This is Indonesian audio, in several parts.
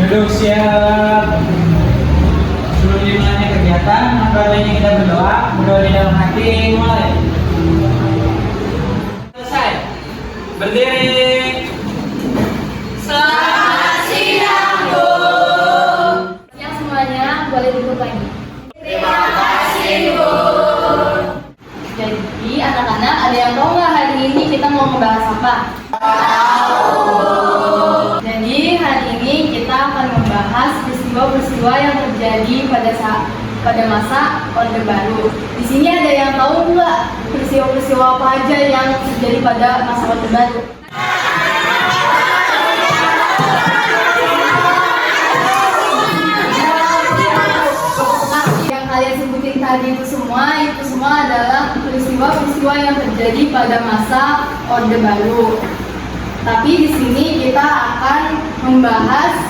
Duduk siap. Sebelum dimulainya kegiatan, maka baiknya kita berdoa di dalam hati. Mulai. Selesai. Berdiri. Selamat siang, Bu. Yang semuanya boleh duduk lagi. Terima kasih, Bu. Jadi anak-anak, ada yang tahu nggak hari ini kita mau membahas apa? Jadi hari ini kita akan membahas peristiwa-peristiwa yang terjadi pada masa Orde Baru. Di sini ada yang tahu nggak peristiwa-peristiwa apa aja yang terjadi pada masa Orde Baru? Yang kalian sebutin tadi itu semua adalah peristiwa-peristiwa yang terjadi pada masa Orde Baru. Tapi di sini kita akan membahas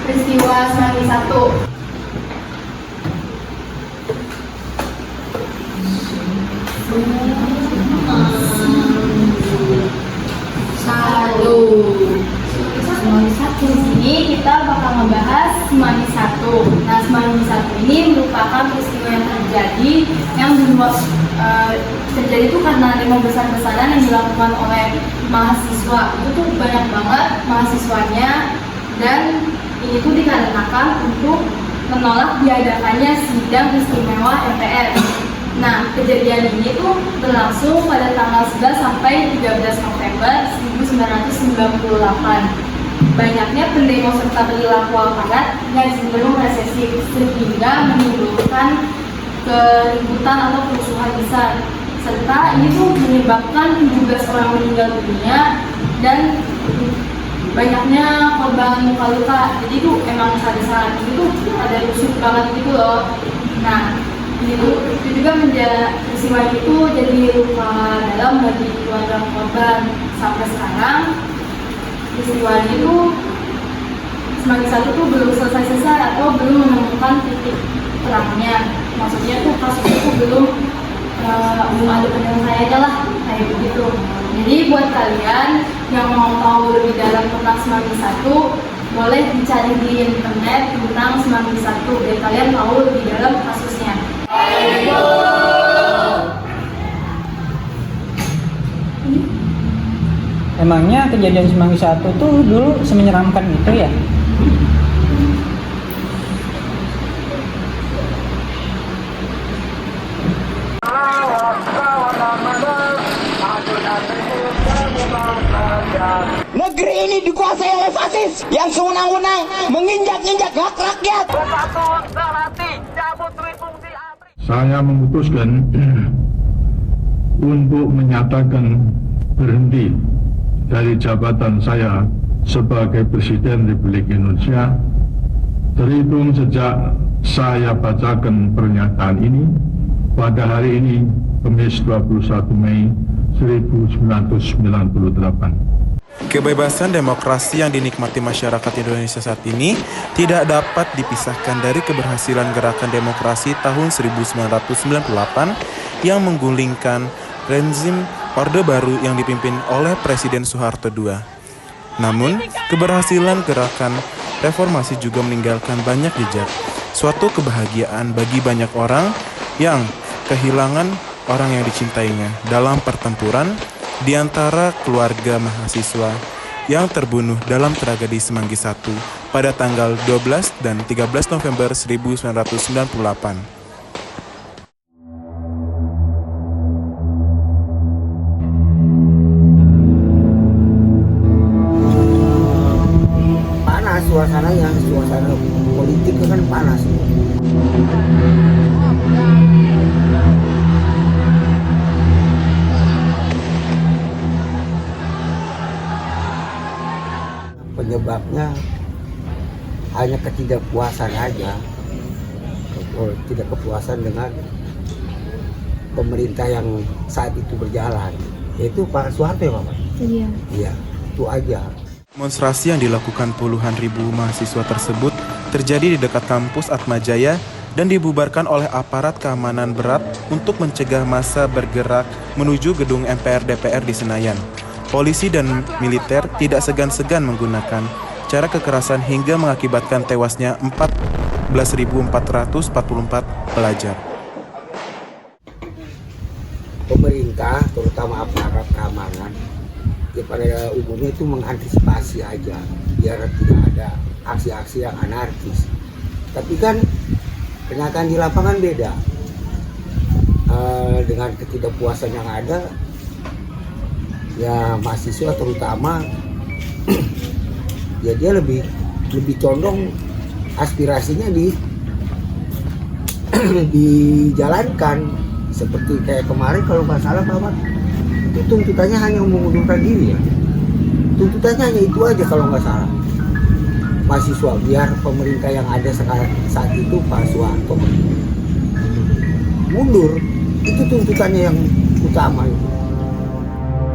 peristiwa Semanggi I. Semanggi I. Di sini kita bakal membahas Semanggi I. Nah, Semanggi I ini merupakan peristiwa yang terjadi itu karena demo besar-besaran yang dilakukan oleh mahasiswa. Itu tuh banyak banget mahasiswanya, dan ini tuh dikarenakan untuk menolak diadakannya sidang istimewa MPR. Nah, kejadian ini tuh berlangsung pada tanggal 11 sampai 13 November 1998. Banyaknya pendemo serta perilaku aparat yang cenderung resesif sehingga menimbulkan keributan atau kerusuhan besar, serta ini tuh menyebabkan 17 orang meninggal dunia dan banyaknya korban luka-luka. Jadi tuh emang saat itu tuh ada rusuh banget gitu loh. Nah, itu juga peristiwa itu jadi luka dalam bagi keluarga korban. Sampai sekarang peristiwa itu Semanggi I itu belum selesai atau belum menemukan titik terangnya. Maksudnya tuh kasus itu belum ada penyelesaiannya lah, kayak begitu. Jadi buat kalian yang mau tahu lebih dalam tentang Semanggi I, boleh dicari di internet tentang Semanggi I biar kalian tahu lebih dalam kasusnya. Emangnya kejadian Semanggi I tuh dulu semenyeramkan itu ya? Negeri ini dikuasai oleh fasis yang sewenang-wenang menginjak-injak hak rakyat. Saya memutuskan untuk menyatakan berhenti dari jabatan saya sebagai Presiden Republik Indonesia terhitung sejak saya bacakan pernyataan ini pada hari ini, Kamis 21 Mei 1998. Kebebasan demokrasi yang dinikmati masyarakat Indonesia saat ini tidak dapat dipisahkan dari keberhasilan gerakan demokrasi tahun 1998 yang menggulingkan rezim Orde Baru yang dipimpin oleh Presiden Soeharto II. Namun, keberhasilan gerakan reformasi juga meninggalkan banyak jejak, suatu kebahagiaan bagi banyak orang yang kehilangan orang yang dicintainya dalam pertempuran, di antara keluarga mahasiswa yang terbunuh dalam tragedi Semanggi I pada tanggal 12 dan 13 November 1998. Panas suasana politik kan panas. Penyebabnya hanya ketidakpuasan aja, tidak kepuasan dengan pemerintah yang saat itu berjalan, yaitu Pak Soeharto ya Bapak? Iya, itu aja. Demonstrasi yang dilakukan puluhan ribu mahasiswa tersebut terjadi di dekat kampus Atmajaya dan dibubarkan oleh aparat keamanan berat untuk mencegah massa bergerak menuju gedung MPR DPR di Senayan. Polisi dan militer tidak segan-segan menggunakan cara kekerasan hingga mengakibatkan tewasnya 14.444 pelajar. Pemerintah, terutama aparat keamanan, ya pada umumnya itu mengantisipasi aja biar tidak ada aksi-aksi yang anarkis. Tapi kan kenyataan di lapangan beda. Dengan ketidakpuasan yang ada, ya mahasiswa terutama ya dia lebih condong aspirasinya dijalankan. Seperti kayak kemarin kalau nggak salah Bapak, itu tuntutannya hanya mengundurkan diri ya. Tuntutannya hanya itu aja kalau nggak salah. Mahasiswa biar pemerintah yang ada sekarang saat itu Pak Soeharto mundur, itu tuntutannya yang utama itu.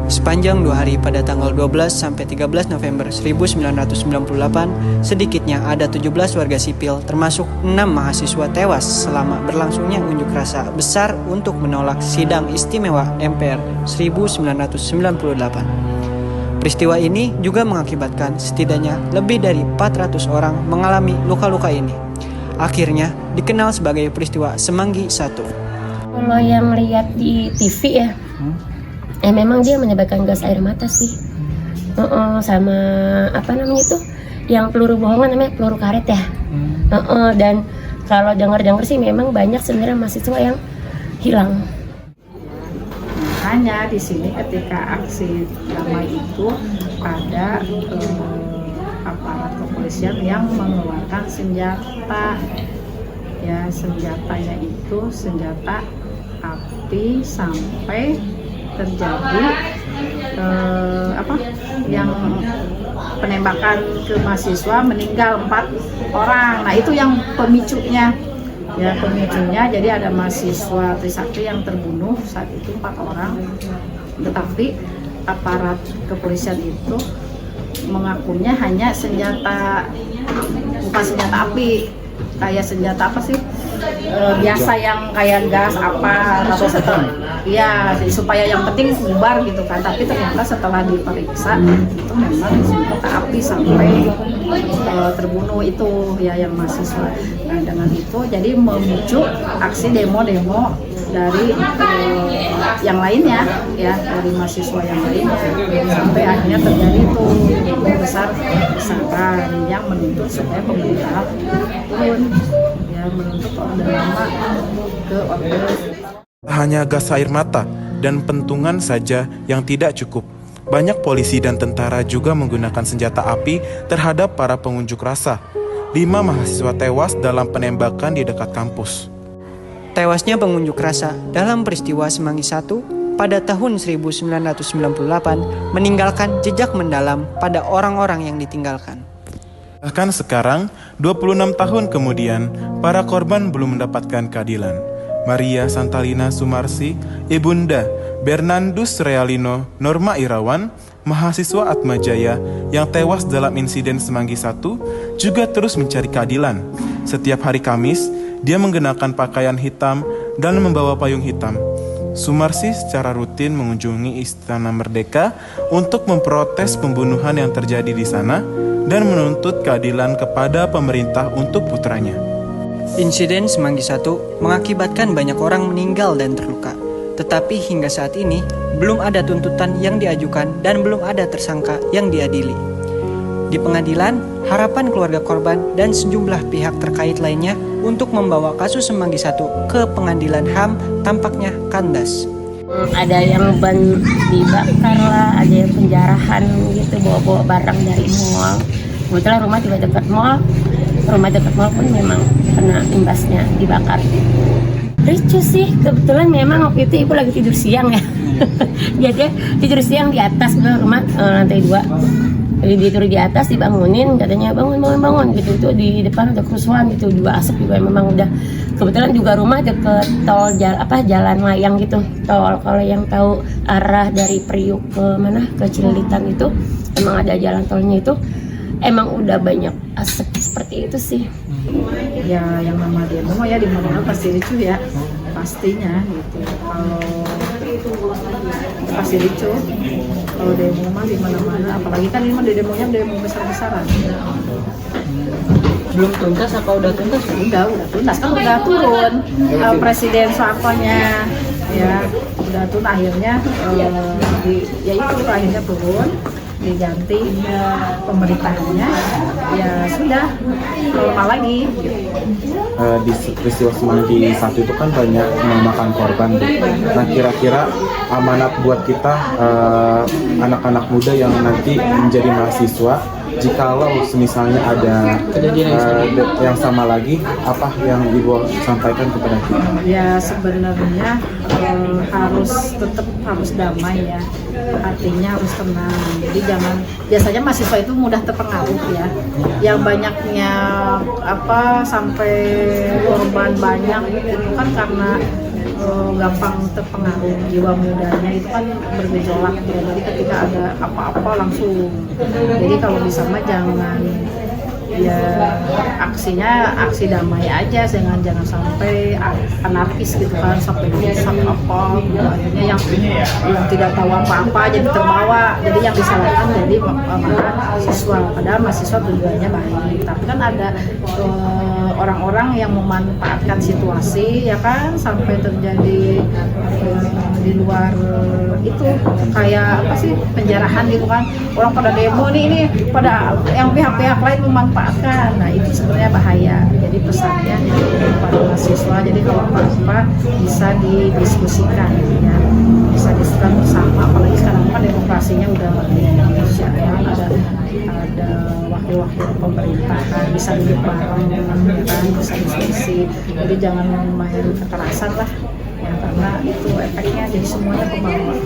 Sepanjang 2 hari pada tanggal 12 sampai 13 November 1998, sedikitnya ada 17 warga sipil termasuk 6 mahasiswa tewas selama berlangsungnya unjuk rasa besar untuk menolak sidang istimewa MPR 1998. Peristiwa ini juga mengakibatkan setidaknya lebih dari 400 orang mengalami luka-luka ini. Akhirnya dikenal sebagai peristiwa Semanggi I. Kalau yang lihat di TV ya, memang dia menyebarkan gas air mata sih. Sama apa namanya itu, yang peluru bohongan namanya peluru karet ya. Dan kalau dengar sih memang banyak sebenarnya mahasiswa yang hilang. Hanya di sini ketika aksi damai itu ada aparat kepolisian yang mengeluarkan senjata. Ya, senjatanya itu senjata api sampai terjadi yang penembakan ke mahasiswa, meninggal 4 orang. Nah itu yang pemicunya. Ya, pemicunya jadi ada mahasiswa Trisakti yang terbunuh saat itu 4 orang. Tetapi aparat kepolisian itu mengakunya hanya senjata, bukan senjata api, kayak senjata apa sih? Biasa yang kayak gas apa atau ya supaya yang penting bubar gitu kan. Tapi ternyata setelah diperiksa itu memang senjata api sampai terbunuh itu ya yang mahasiswa. Nah dengan itu jadi memicu aksi demo-demo dari yang lainnya ya, dari mahasiswa yang lainnya, sampai akhirnya terjadi itu besar-besaran yang menuntut supaya pemerintah turun, ya menuntut Orde Lama ke Orde. Hanya gas air mata dan pentungan saja yang tidak cukup. Banyak polisi dan tentara juga menggunakan senjata api terhadap para pengunjuk rasa. 5 mahasiswa tewas dalam penembakan di dekat kampus. Tewasnya pengunjuk rasa dalam peristiwa Semanggi I pada tahun 1998 meninggalkan jejak mendalam pada orang-orang yang ditinggalkan. Bahkan sekarang, 26 tahun kemudian, para korban belum mendapatkan keadilan. Maria Santalina Sumarsi, Ibunda Bernardus Realino Norma Irawan, mahasiswa Atmajaya yang tewas dalam insiden Semanggi I, juga terus mencari keadilan. Setiap hari Kamis, dia mengenakan pakaian hitam dan membawa payung hitam. Sumarsi secara rutin mengunjungi Istana Merdeka untuk memprotes pembunuhan yang terjadi di sana dan menuntut keadilan kepada pemerintah untuk putranya. Insiden Semanggi I mengakibatkan banyak orang meninggal dan terluka. Tetapi hingga saat ini belum ada tuntutan yang diajukan dan belum ada tersangka yang diadili. Di pengadilan, harapan keluarga korban dan sejumlah pihak terkait lainnya untuk membawa kasus Semanggi I ke pengadilan HAM tampaknya kandas. Ada yang ban dibakar lah, ada yang penjarahan gitu, bawa-bawa barang dari mall. Kebetulan rumah juga dekat mall, rumah dekat mall pun memang kena imbasnya, dibakar. Ricu sih, kebetulan memang waktu itu ibu lagi tidur siang ya. Jadi tidur siang di atas rumah lantai 2. Jadi tidur di atas, dibangunin, katanya bangun gitu. Itu di depan ada kerusuhan gitu, juga asap juga memang udah. Kebetulan juga rumah deket tol jalan layang gitu, tol. Kalau yang tahu arah dari Priuk ke mana, ke Cililitan itu emang ada jalan tolnya itu, emang udah banyak asap seperti itu sih. Ya yang nama demo ya di mana pasti ricu ya, pastinya gitu. Kalau pasti ricu, kalau demo mah di mana-mana, apalagi kan ini mah demonya demo besar-besaran. Belum tuntas apa udah tuntas? Udah tuntas kan udah turun Presiden Soehartonya ya, udah turun akhirnya ya itu akhirnya turun, diganti pemerintahnya, ya sudah normal lagi. Di peristiwa Semanggi 1 itu kan banyak memakan korban. Nah, kira-kira amanat buat kita anak-anak muda yang nanti menjadi mahasiswa, jikalau misalnya ada yang sama lagi, apa yang Ibu sampaikan kepada kita? Ya sebenarnya harus damai ya, artinya harus tenang. Jadi jangan, biasanya mahasiswa itu mudah terpengaruh ya, yang banyaknya sampai korban banyak itu kan karena gampang terpengaruh, jiwa mudanya itu kan bergejolak ya. Jadi ketika ada apa-apa langsung, jadi kalau bisa mah jangan, ya aksinya aksi damai aja, jangan sampai anarkis gitu kan, sampai rusak apa gitu. Akhirnya yang tidak tahu apa-apa jadi terbawa, jadi yang disalahkan jadi mahasiswa, padahal mahasiswa tujuannya baik, tapi kan ada orang-orang yang memanfaatkan situasi ya kan, sampai terjadi di luar itu kayak penjarahan gitu kan, orang pada demo ini pada yang pihak-pihak lain memanfaatkan. Nah itu sebenarnya bahaya. Jadi pesannya kepada mahasiswa, jadi kalau apa-apa bisa didiskusikan ya, bisa diskusikan bersama, apalagi sekarang kan demokrasinya udah di Indonesia ya, ada wakil-wakil pemerintahan, bisa duduk bareng ya kan, bisa diskusi. Jadi jangan main kekerasan lah ya, karena itu efeknya jadi semuanya ke bawah.